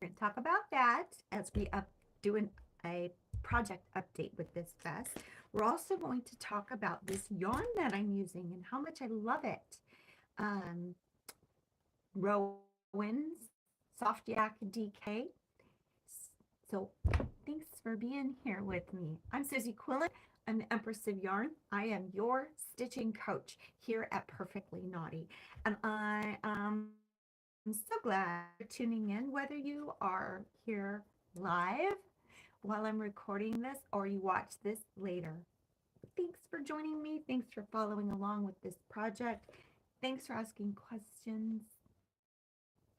going to talk about that as we do a project update with this vest. We're also going to talk about this yarn that I'm using and how much I love it. Um, Rowan's SoftYak DK. So thanks for being here with me. I'm Susie Quillen. I'm the Empress of Yarn. I am your stitching coach here at Perfectly Knotty. And I am so glad you're tuning in, whether you are here live while I'm recording this or you watch this later. Thanks for joining me. Thanks for following along with this project. Thanks for asking questions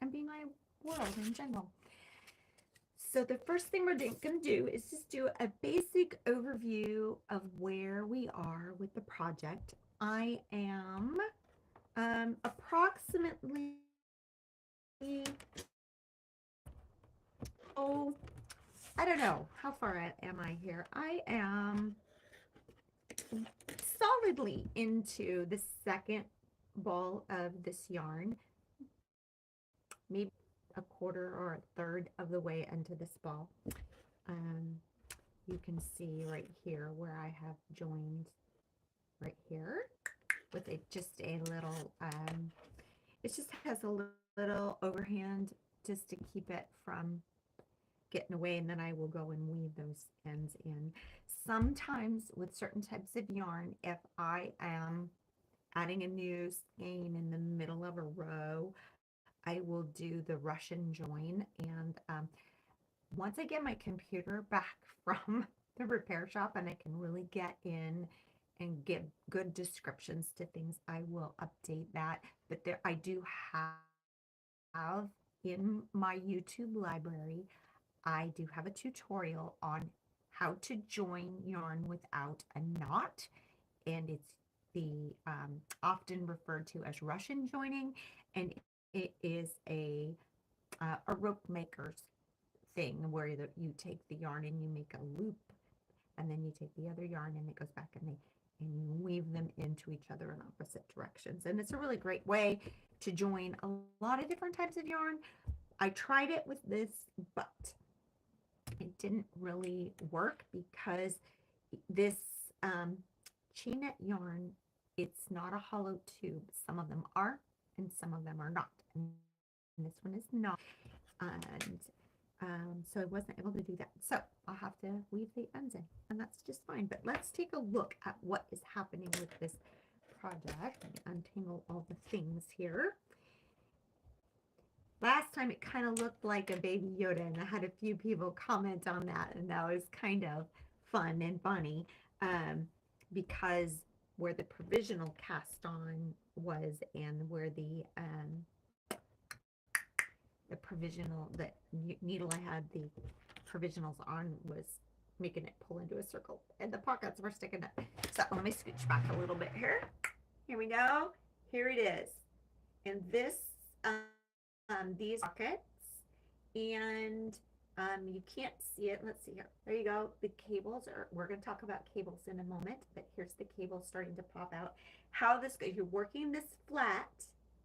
and being my world in general. So the first thing we're going to do is just do a basic overview of where we are with the project. I am approximately, oh, I don't know, how far am I here? I am solidly into the second ball of this yarn, maybe a quarter or a third of the way into this ball. Um, you can see right here where I have joined right here with just a little, it just has a little overhand just to keep it from getting away, and then I will go and weave those ends in. Sometimes with certain types of yarn, if I am adding a new skein in the middle of a row, I will do the Russian join. And once I get my computer back from the repair shop and I can really get in and give good descriptions to things, I will update that. But there, I do have in my YouTube library, I do have a tutorial on how to join yarn without a knot, and it's the often referred to as Russian joining, and it is a rope maker's thing where you take the yarn and you make a loop, and then you take the other yarn and it goes back, and you weave them into each other in opposite directions. And it's a really great way to join a lot of different types of yarn. I tried it with this, but it didn't really work because this chain knit yarn, it's not a hollow tube. Some of them are, and some of them are not. And this one is not. And so I wasn't able to do that. So I'll have to weave the ends in, and that's just fine. But let's take a look at what is happening with this project. Let me untangle all the things here. Last time it kind of looked like a baby Yoda, and I had a few people comment on that, and that was kind of fun and funny, because where the provisional cast on was and where the provisional, the needle I had the provisionals on was making it pull into a circle, and the pockets were sticking up. So let me scooch back a little bit here. Here we go. Here it is. And this, these pockets, and you can't see it. Let's see here. There you go. The cables are, we're going to talk about cables in a moment, but here's the cable starting to pop out. How this goes, you're working this flat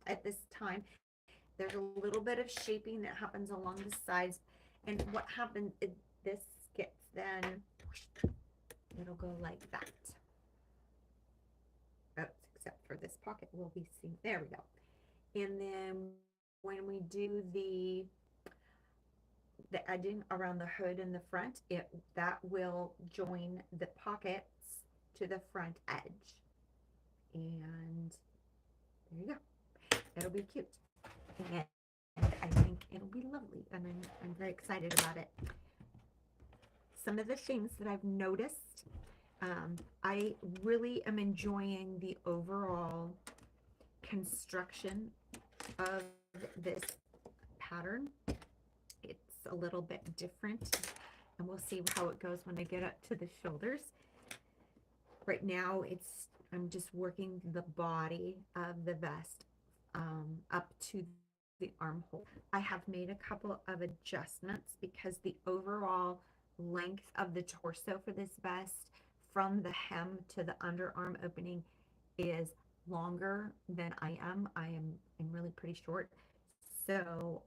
at this time. There's a little bit of shaping that happens along the sides, and what happens is this gets then, it'll go like that. Oh, except for this pocket will be seen. There we go. And then when we do the edging around the hood in the front, that will join the pockets to the front edge. And there you go. It'll be cute. And I think it'll be lovely. And I'm very excited about it. Some of the things that I've noticed, I really am enjoying the overall construction of this pattern. It's a little bit different, and we'll see how it goes when I get up to the shoulders. Right now, I'm just working the body of the vest up to the armhole. I have made a couple of adjustments because the overall length of the torso for this vest from the hem to the underarm opening is longer than I am. I'm really pretty short. So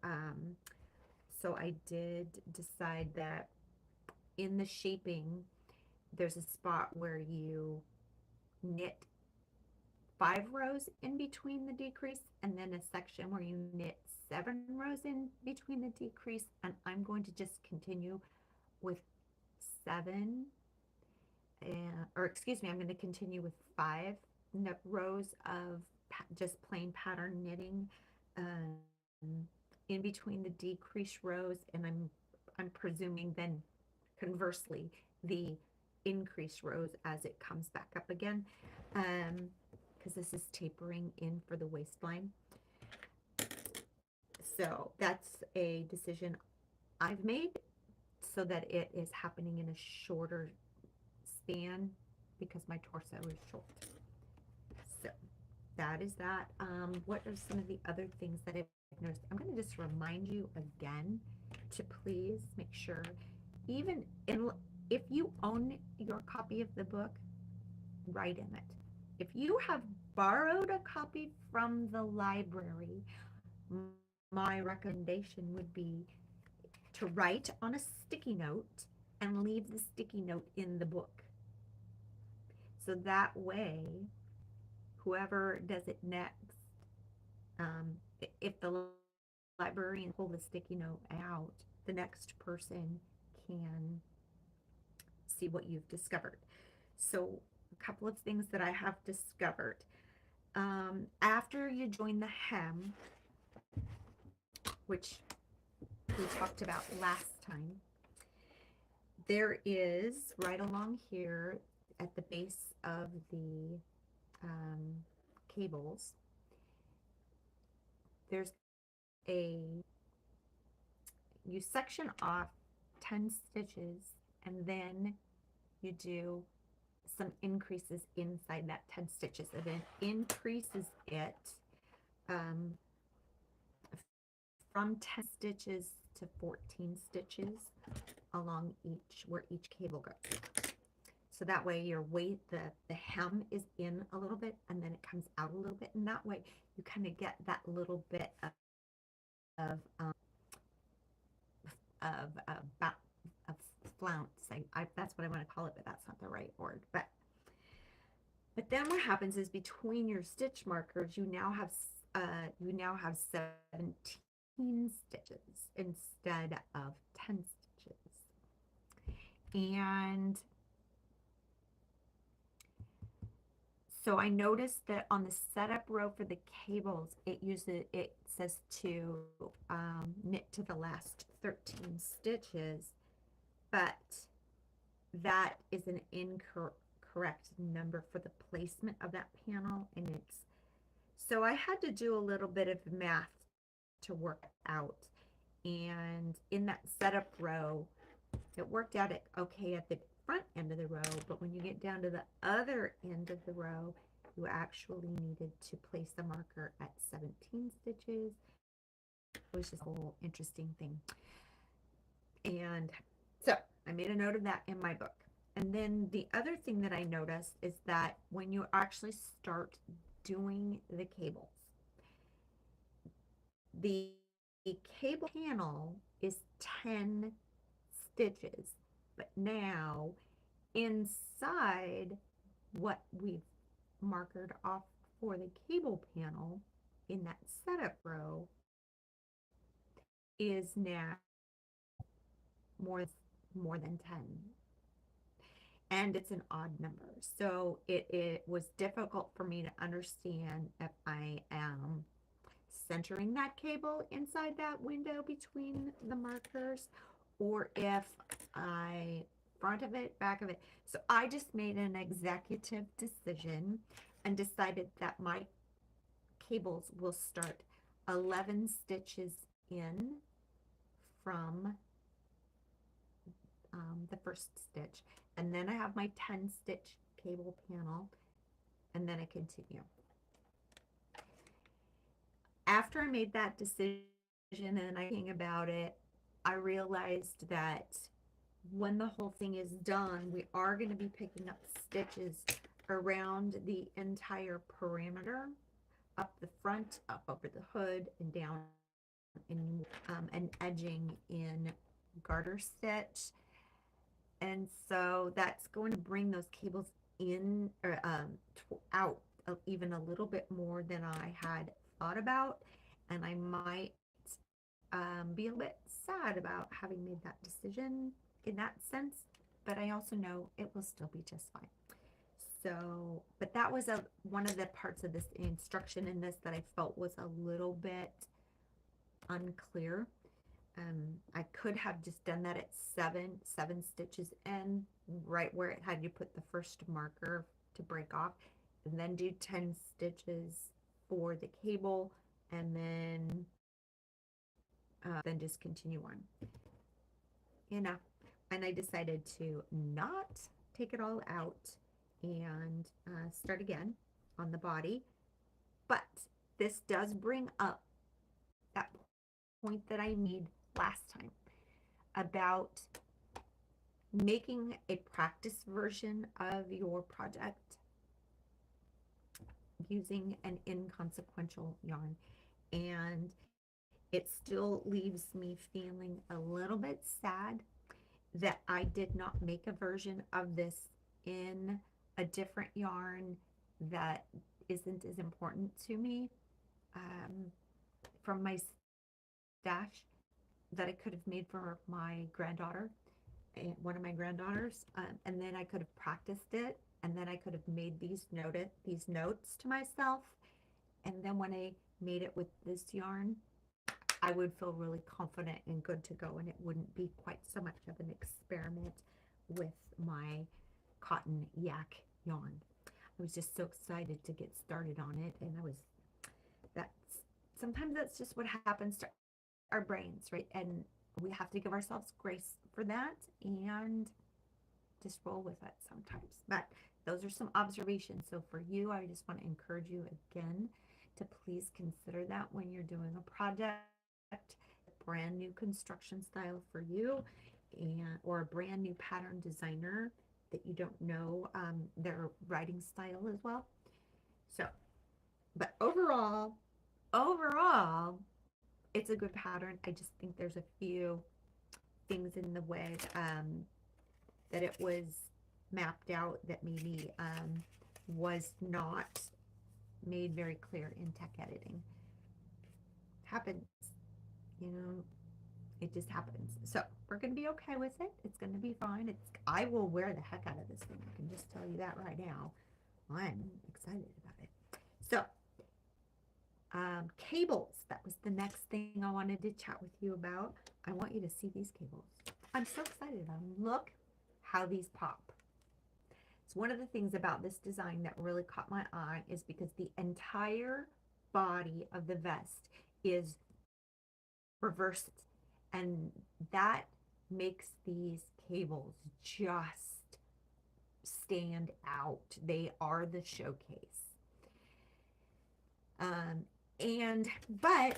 So I did decide that in the shaping, there's a spot where you knit 5 rows in between the decrease, and then a section where you knit 7 rows in between the decrease, and I'm going to just continue with 7, or excuse me, I'm going to continue with 5 rows of just plain pattern knitting in between the decrease rows, and I'm presuming then conversely the increase rows as it comes back up again, because this is tapering in for the waistline. So that's a decision I've made so that it is happening in a shorter span because my torso is short. So that is that. What are some of the other things that I've noticed? I'm going to just remind you again to please make sure, even if you own your copy of the book, write in it. If you have borrowed a copy from the library, my recommendation would be to write on a sticky note and leave the sticky note in the book. So that way, whoever does it next, if the librarian pull the sticky note out, the next person can see what you've discovered. So a couple of things that I have discovered. After you join the hem, which we talked about last time, there is right along here at the base of the cables, there's you section off 10 stitches, and then you do some increases inside that 10 stitches. It then increases it from 10 stitches to 14 stitches along where each cable goes. So that way your the hem is in a little bit and then it comes out a little bit, and that way you kind of get that little bit of flounce. That's what I want to call it, but that's not the right word. But then what happens is between your stitch markers, you now have 17 stitches instead of 10 stitches. And so I noticed that on the setup row for the cables, it says to knit to the last 13 stitches, but that is an incorrect number for the placement of that panel, and so I had to do a little bit of math to work out. And in that setup row, it worked out okay at the front end of the row, but when you get down to the other end of the row, you actually needed to place the marker at 17 stitches. It was just a whole interesting thing. And so I made a note of that in my book. And then the other thing that I noticed is that when you actually start doing the cables, the cable panel is 10 stitches, but now inside what we've markered off for the cable panel in that setup row is now more than 10, and it's an odd number. So it was difficult for me to understand if I am centering that cable inside that window between the markers, or if I front of it, back of it. So I just made an executive decision and decided that my cables will start 11 stitches in from the first stitch, and then I have my 10 stitch cable panel, and then I continue. After I made that decision and I think about it, I realized that when the whole thing is done, we are going to be picking up stitches around the entire perimeter, up the front, up over the hood, and down in an edging in garter stitch. And so that's going to bring those cables in or out even a little bit more than I had thought about. And I might be a little bit sad about having made that decision in that sense, but I also know it will still be just fine. So, but that was one of the parts of this instruction in this that I felt was a little bit unclear. I could have just done that at seven stitches in, right where it had you put the first marker to break off, and then do 10 stitches for the cable, and then just continue on. And I decided to not take it all out and start again on the body. But this does bring up that point that I made last time about making a practice version of your project using an inconsequential yarn. And it still leaves me feeling a little bit sad that I did not make a version of this in a different yarn that isn't as important to me from my stash that I could have made for my granddaughter, one of my granddaughters, and then I could have practiced it, and then I could have made these notes to myself, and then when I made it with this yarn, I would feel really confident and good to go, and it wouldn't be quite so much of an experiment with my cotton yak yarn. I was just so excited to get started on it, and sometimes that's just what happens to our brains, right? And we have to give ourselves grace for that and just roll with it sometimes. But those are some observations. So for you, I just want to encourage you again to please consider that when you're doing a project, a brand new construction style for you, or a brand new pattern designer that you don't know their writing style as well. So, but overall, it's a good pattern. I just think there's a few things in the way that it was mapped out that maybe was not made very clear in tech editing. Happens, it just happens. So we're going to be okay with it. It's going to be fine. I will wear the heck out of this thing. I can just tell you that right now. I'm excited about it. So cables, that was the next thing I wanted to chat with you about. I want you to see these cables. I'm so excited about them. Look how these pop. It's one of the things about this design that really caught my eye is because the entire body of the vest is reversed, and that makes these cables just stand out. They are the showcase. But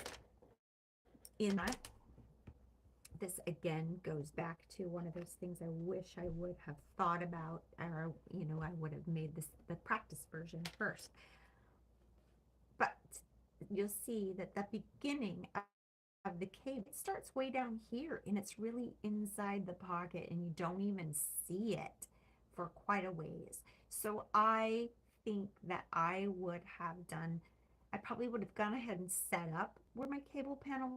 in that, this again goes back to one of those things I wish I would have thought about, or I would have made the practice version first. But you'll see that the beginning of the cable, it starts way down here, and it's really inside the pocket, and you don't even see it for quite a ways. So I think that I probably would have gone ahead and set up where my cable panel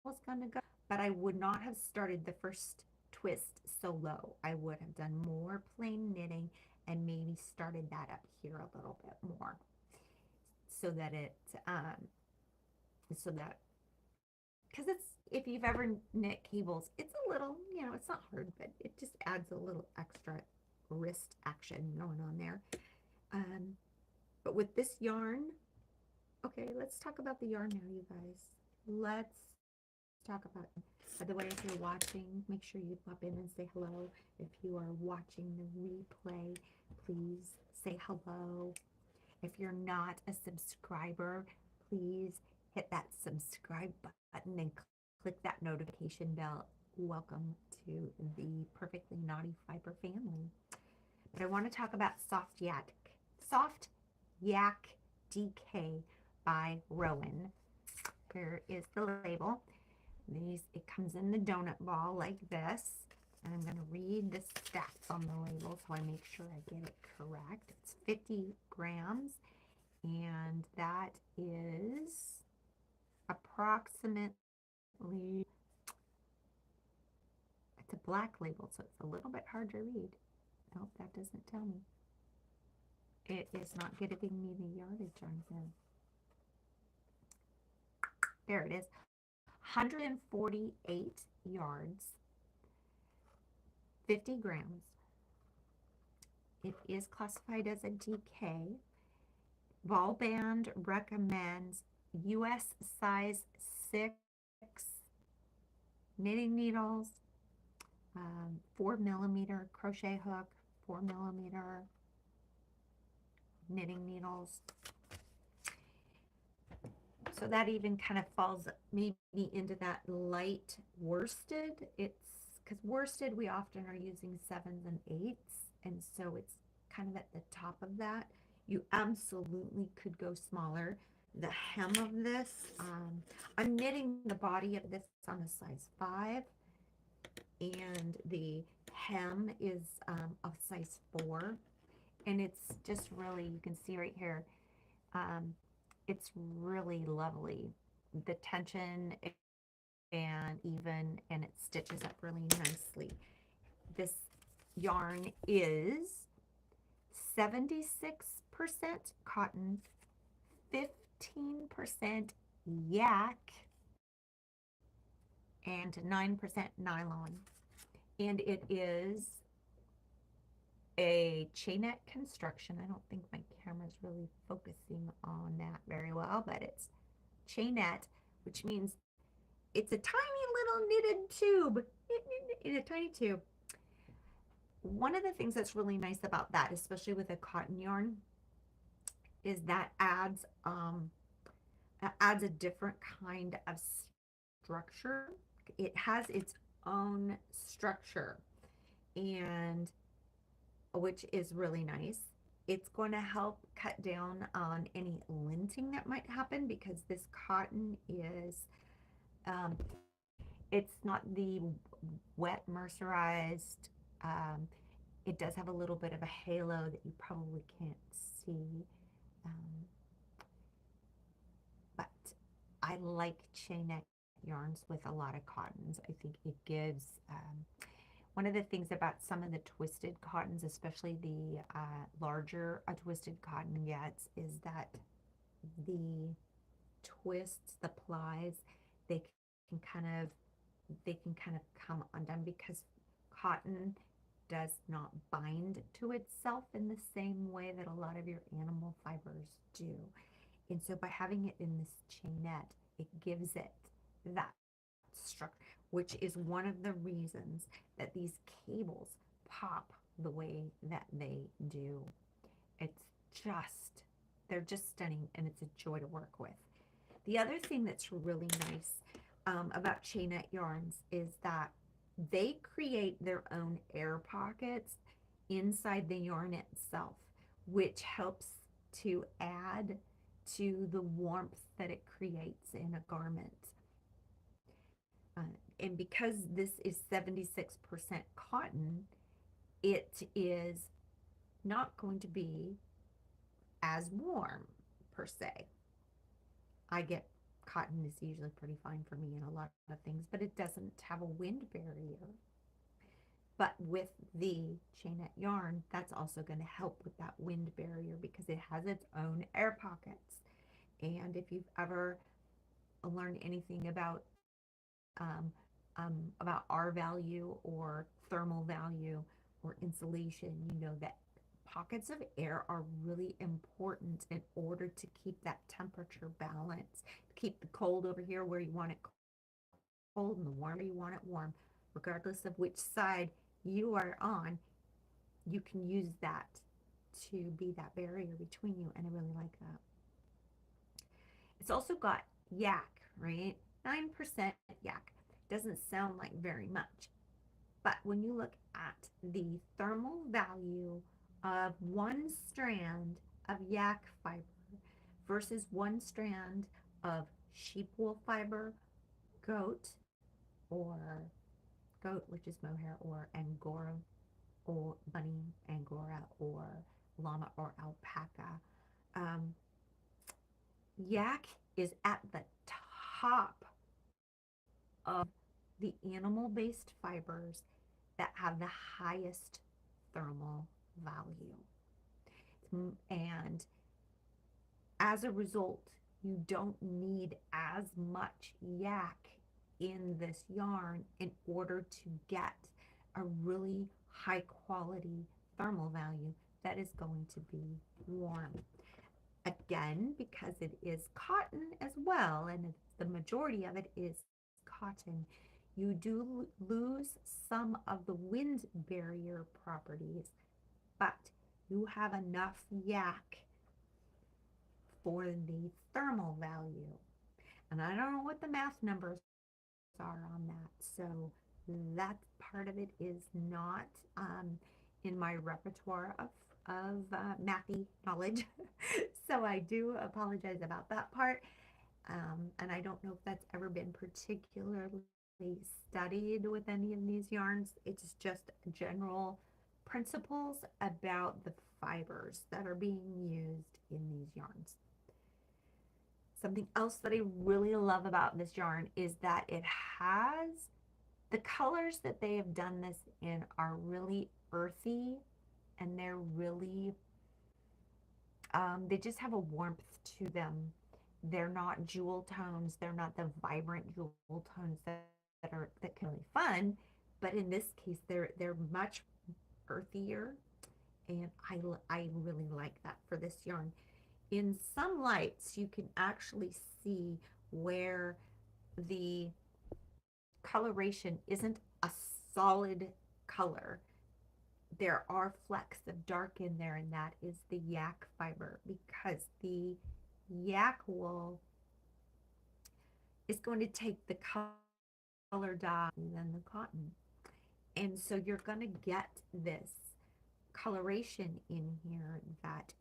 was going to go, but I would not have started the first twist so low. I would have done more plain knitting and maybe started that up here a little bit more, so that because if you've ever knit cables, it's a little, it's not hard, but it just adds a little extra wrist action going on there. But with this yarn, okay, let's talk about the yarn now, you guys. Let's talk about it. By the way, if you're watching, make sure you pop in and say hello. If you are watching the replay, please say hello. If you're not a subscriber, please hit that subscribe button and click that notification bell. Welcome to the Perfectly Knotty Fiber family. But I want to talk about SoftYak. SoftYak DK by Rowan. Here is the label. It comes in the donut ball like this. And I'm going to read the stats on the label so I make sure I get it correct. It's 50 grams, and that is approximately, it's a black label, so it's a little bit hard to read. Nope, that doesn't tell me. It is not giving me the yardage on here. There it is. 148 yards, 50 grams. It is classified as a DK. Ball band recommends US size 6 knitting needles, 4mm crochet hook, 4mm knitting needles. So that even kind of falls maybe into that light worsted. It's because worsted we often are using 7s and 8s, and so it's kind of at the top of that. You absolutely could go smaller. The hem of this, I'm knitting the body of this on a size 5, and the hem is a size 4, and it's just really, you can see right here, it's really lovely. The tension and it stitches up really nicely. This yarn is 76% cotton, 15% yak, and 9% nylon. And it is a chainette construction. I don't think my camera's really focusing on that very well, but it's chainette, which means it's a tiny little knitted tube, in a tiny tube. One of the things that's really nice about that, especially with a cotton yarn, is that adds a different kind of structure. It has its own structure, and which is really nice. It's going to help cut down on any linting that might happen, because this cotton is, it's not the wet mercerized. It does have a little bit of a halo that you probably can't see. But I like chainette yarns with a lot of cottons. I think it gives, one of the things about some of the twisted cottons, especially the larger a twisted cotton gets, is that the twists, the plies, they can kind of come undone, because cotton does not bind to itself in the same way that a lot of your animal fibers do. And so by having it in this chainette, it gives it that structure, which is one of the reasons that these cables pop the way that they do. It's just, they're just stunning, and it's a joy to work with. The other thing that's really nice about chainette yarns is that they create their own air pockets inside the yarn itself, which helps to add to the warmth that it creates in a garment. And because this is 76% cotton, it is not going to be as warm per se. I get cotton is usually pretty fine for me in a lot of things, but it doesn't have a wind barrier. But with the chainette yarn, that's also going to help with that wind barrier, because it has its own air pockets. And if you've ever learned anything about R value or thermal value or insulation, you know that pockets of air are really important in order to keep that temperature balance. Keep the cold over here where you want it cold, and the warm where you want it warm. Regardless of which side you are on, you can use that to be that barrier between you, and I really like that. It's also got yak, right? 9% yak. Doesn't sound like very much, but when you look at the thermal value of one strand of yak fiber versus one strand of sheep wool fiber, goat, or goat, which is mohair, or angora, or bunny, angora, or llama, or alpaca. Um, Yak is at the top of the animal-based fibers that have the highest thermal value. And as a result, you don't need as much yak in this yarn in order to get a really high quality thermal value that is going to be warm. Again, because it is cotton as well, and the majority of it is cotton, you do lose some of the wind barrier properties, but you have enough yak for the thermal value. And I don't know what the math numbers are on that, so that part of it is not in my repertoire of mathy knowledge. So I do apologize about that part. And I don't know if that's ever been particularly studied with any of these yarns. It's just general principles about the fibers that are being used in these yarns. Something else that I really love about this yarn is that it has the colors that they have done this in are really earthy, and they're really they just have a warmth to them. They're not jewel tones. They're not the vibrant jewel tones that can be really fun, but in this case, they're much earthier, and I really like that for this yarn. In some lights, you can actually see where the coloration isn't a solid color. There are flecks of dark in there, and that is the yak fiber, because the yak wool is going to take the color dye than the cotton. And so you're going to get this coloration in here that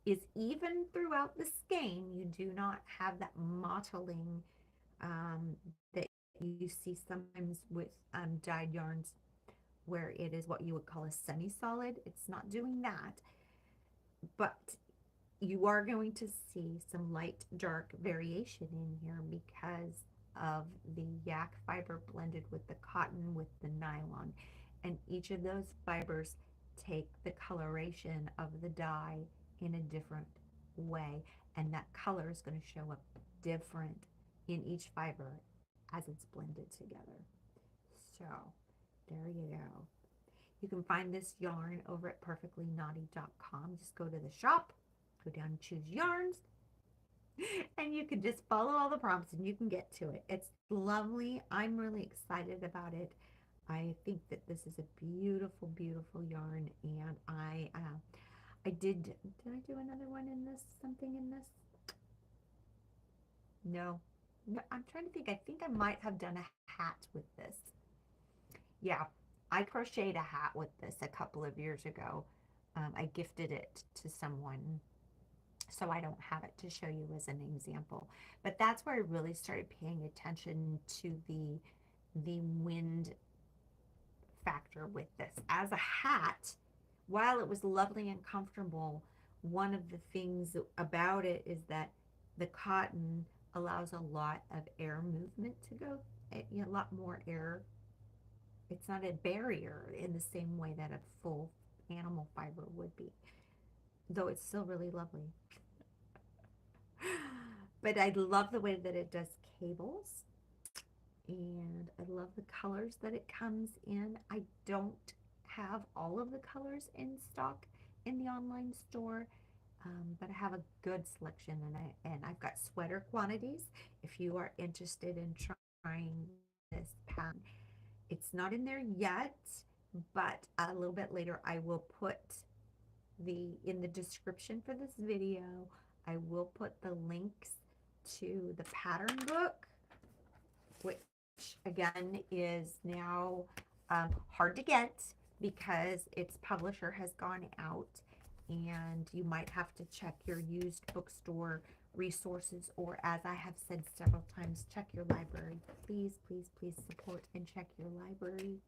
is even throughout the skein. You do not have that mottling that you see sometimes with dyed yarns, where it is what you would call a semi-solid. It's not doing that, but you are going to see some light dark variation in here because of the yak fiber blended with the cotton with the nylon, and each of those fibers take the coloration of the dye in a different way, and that color is going to show up different in each fiber as it's blended together. So there you go. You can find this yarn over at PerfectlyKnotty.com. Just go to the shop, go down and choose yarns, and you can just follow all the prompts and you can get to it. It's lovely. I'm really excited about it. I think that this is a beautiful, beautiful yarn, and I did I do another one in this, something in this? No. I'm trying to think. I think I might have done a hat with this. Yeah, I crocheted a hat with this a couple of years ago. I gifted it to someone, so I don't have it to show you as an example. But that's where I really started paying attention to the wind factor with this. As a hat, while it was lovely and comfortable, one of the things about it is that the cotton allows a lot of air movement to go, a lot more air. It's not a barrier in the same way that a full animal fiber would be, though it's still really lovely. But I love the way that it does cables, and I love the colors that it comes in. I don't have all of the colors in stock in the online store, but I have a good selection, and I've got sweater quantities if you are interested in trying this pattern. It's not in there yet, but a little bit later I will put in the description for this video, I will put the links to the pattern book, which again is now hard to get because its publisher has gone out, and you might have to check your used bookstore resources, or as I have said several times, check your library. Please, please, please support and check your library.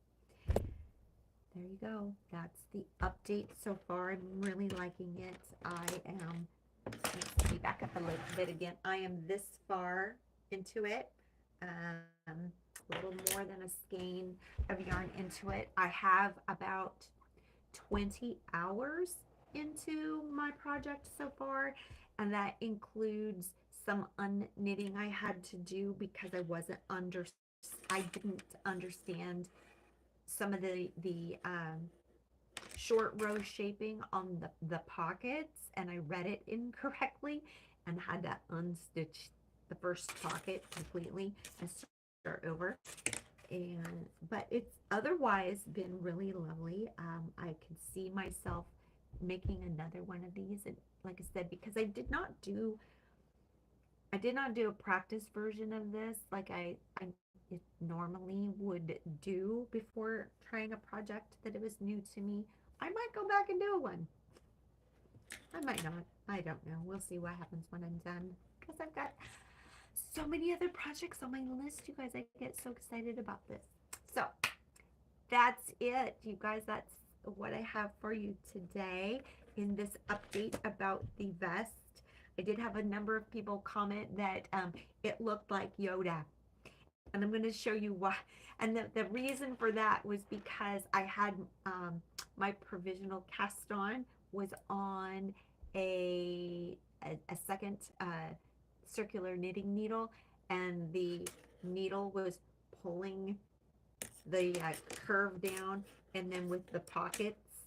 There you go. That's the update so far. I'm really liking it. I am, let's see, back up a little bit again. I am this far into it. A little more than a skein of yarn into it. I have about 20 hours into my project so far, and that includes some unknitting I had to do because I didn't understand some of the short row shaping on the pockets, and I read it incorrectly and had to unstitch the first pocket completely and start over. But it's otherwise been really lovely. I can see myself making another one of these, and like I said, because I did not do a practice version of this like I normally would do before trying a project that it was new to me. I might go back and do one. I might not. I don't know. We'll see what happens when I'm done, because I've got so many other projects on my list, you guys. I get so excited about this. So that's it, you guys. That's what I have for you today in this update about the vest. I did have a number of people comment that it looked like Yoda, and I'm going to show you why. And the reason for that was because I had my provisional cast on was on a second circular knitting needle, and the needle was pulling the curve down, and then with the pockets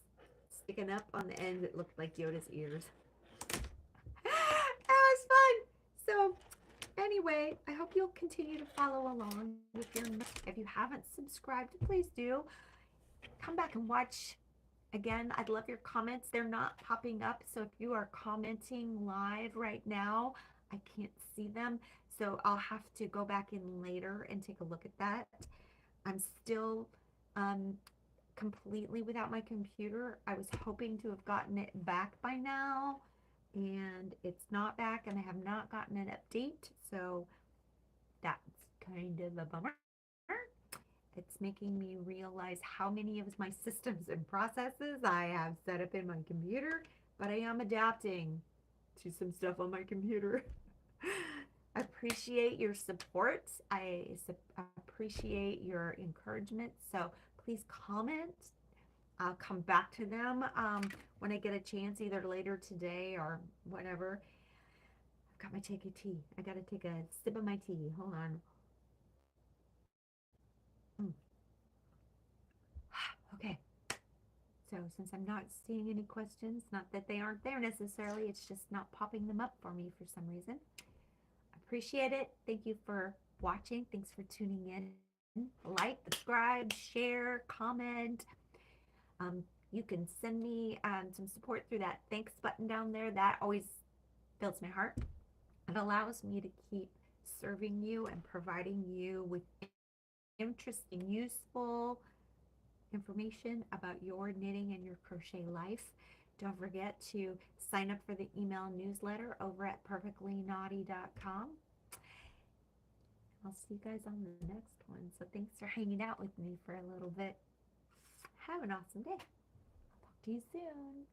sticking up on the end, it looked like Yoda's ears. That was fun. So anyway, I hope you'll continue to follow along with if you haven't subscribed, please do. Come back and watch. Again, I'd love your comments. They're not popping up, so if you are commenting live right now, I can't see them. So I'll have to go back in later and take a look at that. I'm still completely without my computer. I was hoping to have gotten it back by now, and it's not back, and I have not gotten an update, so that's kind of a bummer. It's making me realize how many of my systems and processes I have set up in my computer, but I am adapting to some stuff on my computer. I appreciate your support. I appreciate your encouragement. So please comment. I'll come back to them when I get a chance, either later today or whatever. I've got my take of tea. I got to take a sip of my tea. Hold on. Okay. So since I'm not seeing any questions, not that they aren't there necessarily, it's just not popping them up for me for some reason. I appreciate it. Thank you for watching. Thanks for tuning in. Like, subscribe, share, comment. You can send me some support through that thanks button down there. That always fills my heart. It allows me to keep serving you and providing you with interesting, useful information about your knitting and your crochet life. Don't forget to sign up for the email newsletter over at PerfectlyKnotty.com. I'll see you guys on the next one. So thanks for hanging out with me for a little bit. Have an awesome day. I'll talk to you soon.